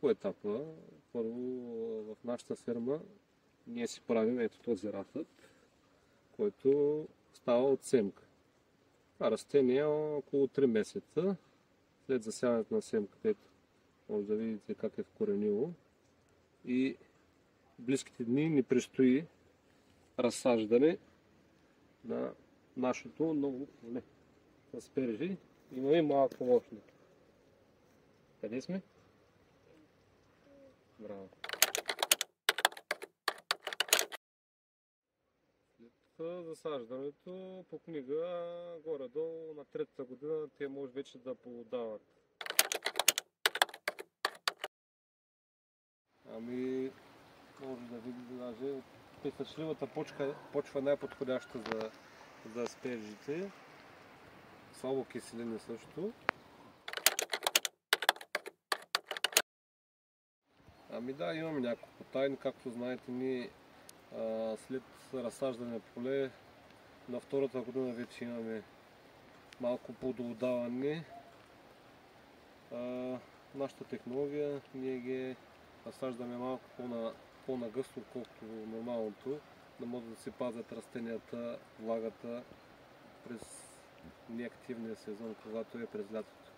няколко етапа. Първо в нашата ферма ние си правим ето този разсъд, който става от семка. Това растение е около 3 месеца след засяването на семката. Ето, може да видите как е вкоренило. И в близките дни ни предстои разсаждане на нашето ново поле с аспержи. Имаме малък помощник. Къде сме? Браво! След засаждането по книга, горе-долу на 3-та година, те може вече да плодават. Ами, може да видите даже песъчливата почва е най-подходяща за аспержите. Слабо киселини също. Ами да, имаме няколко тайни. Както знаете, ние след разсаждане на поле на втората година вече имаме малко плодоотдаване. Нашата технология, ние ги разсаждаме малко по-нагъсто, отколкото нормалното, да може да си пазят растенията влагата през неактивния сезон, когато е през лятото.